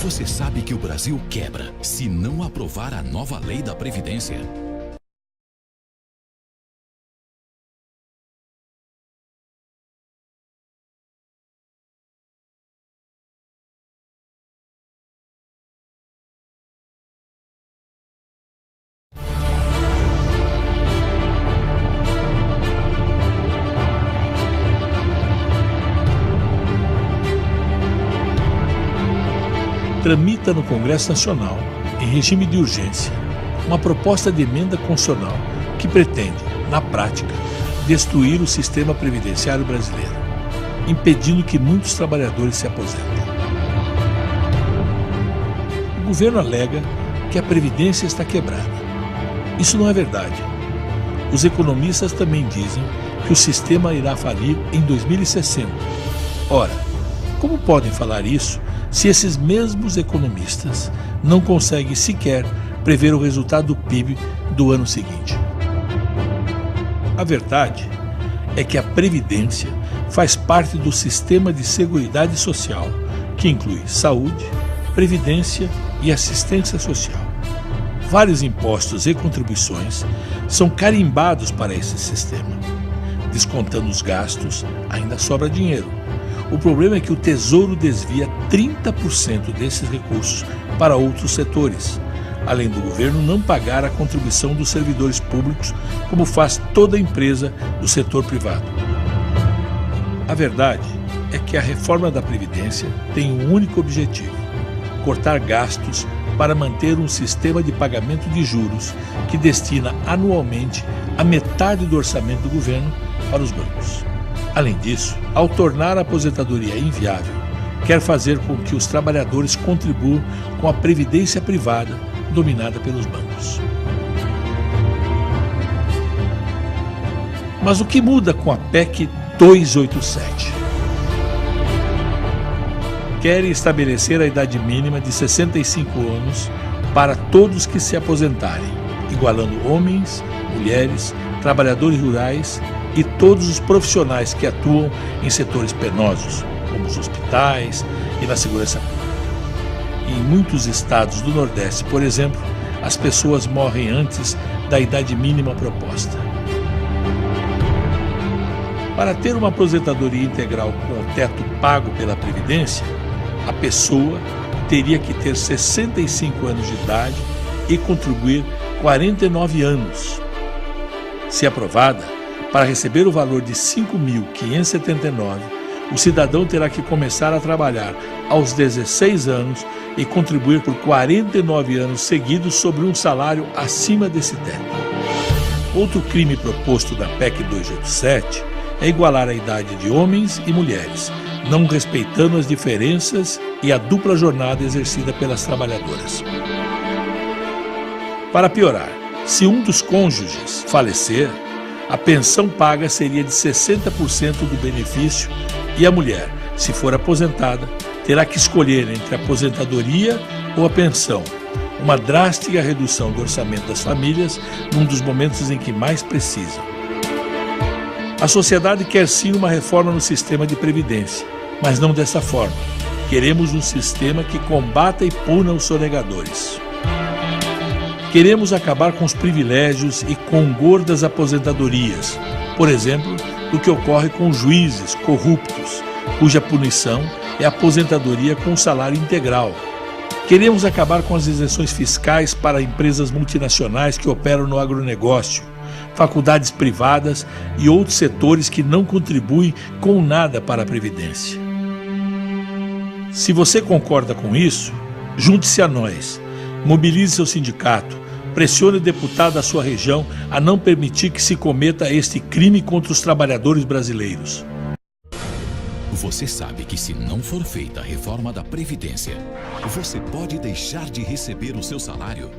Você sabe que o Brasil quebra se não aprovar a nova lei da Previdência? Tramita no Congresso Nacional, em regime de urgência, uma proposta de emenda constitucional que pretende, na prática, destruir o sistema previdenciário brasileiro, impedindo que muitos trabalhadores se aposentem. O governo alega que a Previdência está quebrada. Isso não é verdade. Os economistas também dizem que o sistema irá falir em 2060. Ora, como podem falar isso se esses mesmos economistas não conseguem sequer prever o resultado do PIB do ano seguinte? A verdade é que a Previdência faz parte do sistema de seguridade social, que inclui saúde, previdência e assistência social. Vários impostos e contribuições são carimbados para esse sistema. Descontando os gastos, ainda sobra dinheiro. O problema é que o Tesouro desvia 30% desses recursos para outros setores, além do governo não pagar a contribuição dos servidores públicos, como faz toda empresa do setor privado. A verdade é que a reforma da Previdência tem um único objetivo: cortar gastos para manter um sistema de pagamento de juros que destina anualmente a metade do orçamento do governo para os bancos. Além disso, ao tornar a aposentadoria inviável, quer fazer com que os trabalhadores contribuam com a previdência privada dominada pelos bancos. Mas o que muda com a PEC 287? Quer estabelecer a idade mínima de 65 anos para todos que se aposentarem, igualando homens, mulheres, trabalhadores rurais e todos os profissionais que atuam em setores penosos, como os hospitais e na segurança pública. Em muitos estados do Nordeste, por exemplo, as pessoas morrem antes da idade mínima proposta. Para ter uma aposentadoria integral com o teto pago pela Previdência, a pessoa teria que ter 65 anos de idade e contribuir 49 anos. Se aprovada, para receber o valor de R$ 5.579, o cidadão terá que começar a trabalhar aos 16 anos e contribuir por 49 anos seguidos sobre um salário acima desse teto. Outro crime proposto da PEC 287 é igualar a idade de homens e mulheres, não respeitando as diferenças e a dupla jornada exercida pelas trabalhadoras. Para piorar, se um dos cônjuges falecer, a pensão paga seria de 60% do benefício e a mulher, se for aposentada, terá que escolher entre a aposentadoria ou a pensão, uma drástica redução do orçamento das famílias num dos momentos em que mais precisam. A sociedade quer sim uma reforma no sistema de previdência, mas não dessa forma. Queremos um sistema que combata e puna os sonegadores. Queremos acabar com os privilégios e com gordas aposentadorias, por exemplo, do que ocorre com juízes corruptos, cuja punição é a aposentadoria com salário integral. Queremos acabar com as isenções fiscais para empresas multinacionais que operam no agronegócio, faculdades privadas e outros setores que não contribuem com nada para a Previdência. Se você concorda com isso, junte-se a nós. Mobilize seu sindicato, pressione o deputado da sua região a não permitir que se cometa este crime contra os trabalhadores brasileiros. Você sabe que se não for feita a reforma da Previdência, você pode deixar de receber o seu salário?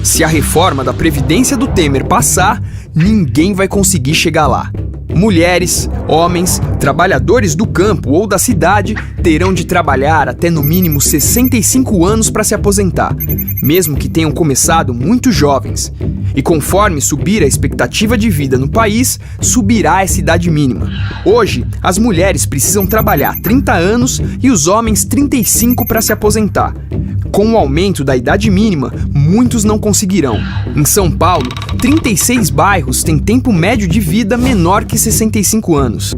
Se a reforma da Previdência do Temer passar, ninguém vai conseguir chegar lá. Mulheres, homens, trabalhadores do campo ou da cidade terão de trabalhar até no mínimo 65 anos para se aposentar, mesmo que tenham começado muito jovens. E conforme subir a expectativa de vida no país, subirá essa idade mínima. Hoje, as mulheres precisam trabalhar 30 anos e os homens 35 para se aposentar. Com o aumento da idade mínima, muitos não conseguirão. Em São Paulo, 36 bairros têm tempo médio de vida menor que 65 anos.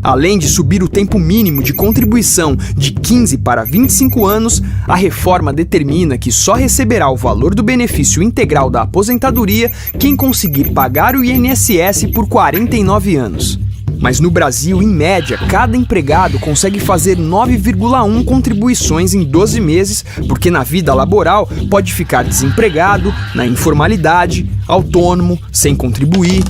Além de subir o tempo mínimo de contribuição de 15 para 25 anos, a reforma determina que só receberá o valor do benefício integral da aposentadoria quem conseguir pagar o INSS por 49 anos. Mas no Brasil, em média, cada empregado consegue fazer 9,1 contribuições em 12 meses, porque na vida laboral pode ficar desempregado, na informalidade, autônomo, sem contribuir.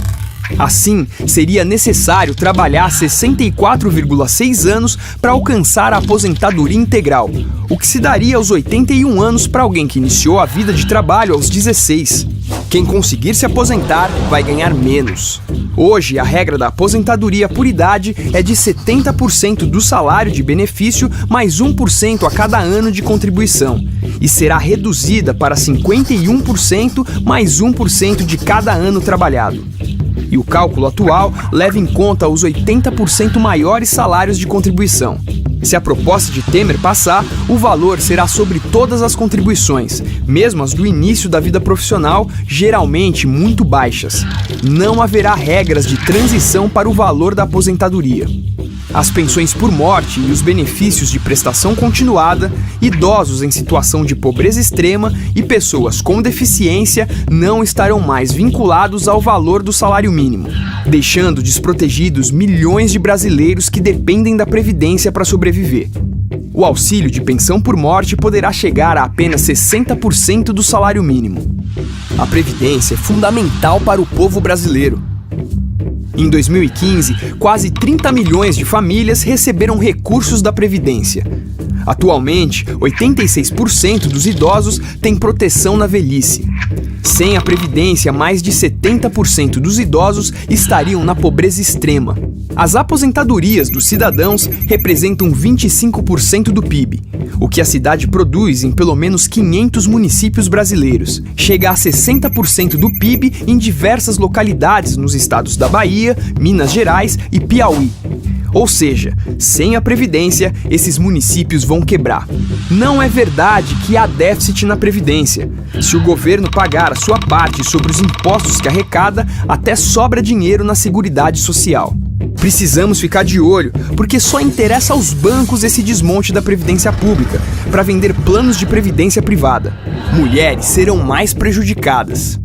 Assim, seria necessário trabalhar 64,6 anos para alcançar a aposentadoria integral, o que se daria aos 81 anos para alguém que iniciou a vida de trabalho aos 16. Quem conseguir se aposentar vai ganhar menos. Hoje, a regra da aposentadoria por idade é de 70% do salário de benefício mais 1% a cada ano de contribuição, e será reduzida para 51% mais 1% de cada ano trabalhado. E o cálculo atual leva em conta os 80% maiores salários de contribuição. Se a proposta de Temer passar, o valor será sobre todas as contribuições, mesmo as do início da vida profissional, geralmente muito baixas. Não haverá regras de transição para o valor da aposentadoria. As pensões por morte e os benefícios de prestação continuada, idosos em situação de pobreza extrema e pessoas com deficiência não estarão mais vinculados ao valor do salário mínimo, deixando desprotegidos milhões de brasileiros que dependem da Previdência para sobreviver. O auxílio de pensão por morte poderá chegar a apenas 60% do salário mínimo. A Previdência é fundamental para o povo brasileiro. Em 2015, quase 30 milhões de famílias receberam recursos da Previdência. Atualmente, 86% dos idosos têm proteção na velhice. Sem a Previdência, mais de 70% dos idosos estariam na pobreza extrema. As aposentadorias dos cidadãos representam 25% do PIB, o que a cidade produz em pelo menos 500 municípios brasileiros. Chega a 60% do PIB em diversas localidades nos estados da Bahia, Minas Gerais e Piauí. Ou seja, sem a Previdência, esses municípios vão quebrar. Não é verdade que há déficit na Previdência. Se o governo pagar a sua parte sobre os impostos que arrecada, até sobra dinheiro na Seguridade Social. Precisamos ficar de olho, porque só interessa aos bancos esse desmonte da Previdência Pública, para vender planos de previdência privada. Mulheres serão mais prejudicadas.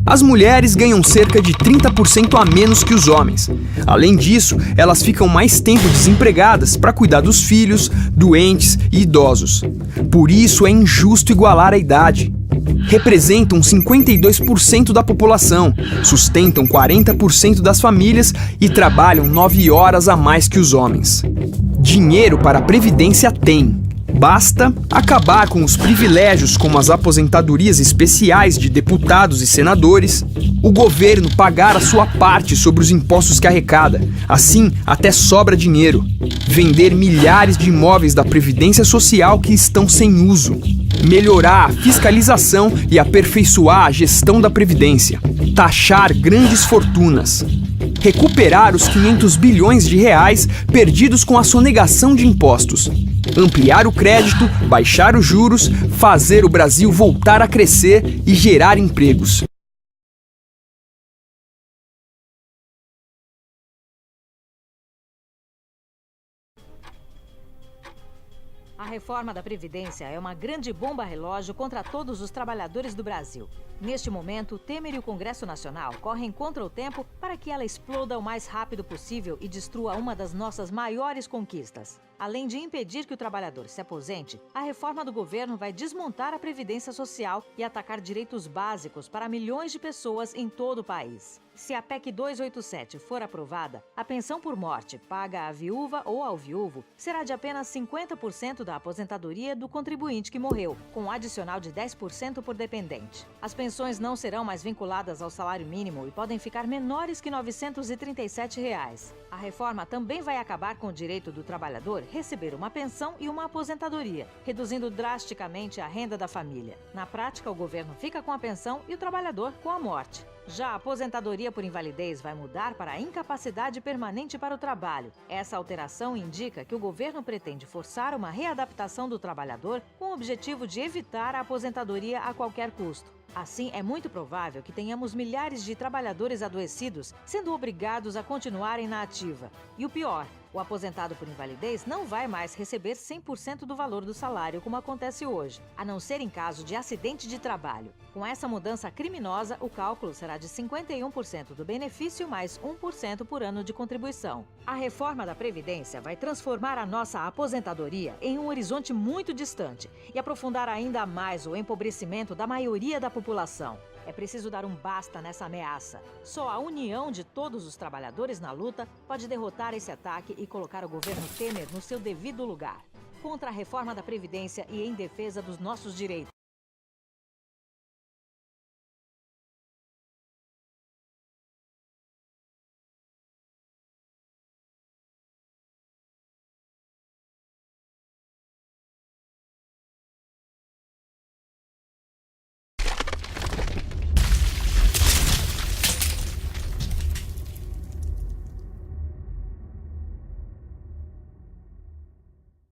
As mulheres ganham cerca de 30% a menos que os homens. Além disso, elas ficam mais tempo desempregadas para cuidar dos filhos, doentes e idosos. Por isso é injusto igualar a idade. Representam 52% da população, sustentam 40% das famílias e trabalham 9 horas a mais que os homens. Dinheiro para a Previdência tem. Basta acabar com os privilégios como as aposentadorias especiais de deputados e senadores, o governo pagar a sua parte sobre os impostos que arrecada, assim até sobra dinheiro, vender milhares de imóveis da Previdência Social que estão sem uso, melhorar a fiscalização e aperfeiçoar a gestão da Previdência, taxar grandes fortunas, recuperar os 500 bilhões de reais perdidos com a sonegação de impostos, ampliar o crédito, baixar os juros, fazer o Brasil voltar a crescer e gerar empregos. A reforma da Previdência é uma grande bomba-relógio contra todos os trabalhadores do Brasil. Neste momento, Temer e o Congresso Nacional correm contra o tempo para que ela exploda o mais rápido possível e destrua uma das nossas maiores conquistas. Além de impedir que o trabalhador se aposente, a reforma do governo vai desmontar a Previdência Social e atacar direitos básicos para milhões de pessoas em todo o país. Se a PEC 287 for aprovada, a pensão por morte paga à viúva ou ao viúvo será de apenas 50% da aposentadoria do contribuinte que morreu, com um adicional de 10% por dependente. As pensões não serão mais vinculadas ao salário mínimo e podem ficar menores que R$ 937. A reforma também vai acabar com o direito do trabalhador receber uma pensão e uma aposentadoria, reduzindo drasticamente a renda da família. Na prática, o governo fica com a pensão e o trabalhador com a morte. Já a aposentadoria por invalidez vai mudar para a incapacidade permanente para o trabalho. Essa alteração indica que o governo pretende forçar uma readaptação do trabalhador com o objetivo de evitar a aposentadoria a qualquer custo. Assim, é muito provável que tenhamos milhares de trabalhadores adoecidos sendo obrigados a continuarem na ativa. E o pior, o aposentado por invalidez não vai mais receber 100% do valor do salário, como acontece hoje, a não ser em caso de acidente de trabalho. Com essa mudança criminosa, o cálculo será de 51% do benefício mais 1% por ano de contribuição. A reforma da Previdência vai transformar a nossa aposentadoria em um horizonte muito distante e aprofundar ainda mais o empobrecimento da maioria da população. É preciso dar um basta nessa ameaça. Só a união de todos os trabalhadores na luta pode derrotar esse ataque e colocar o governo Temer no seu devido lugar. Contra a reforma da Previdência e em defesa dos nossos direitos.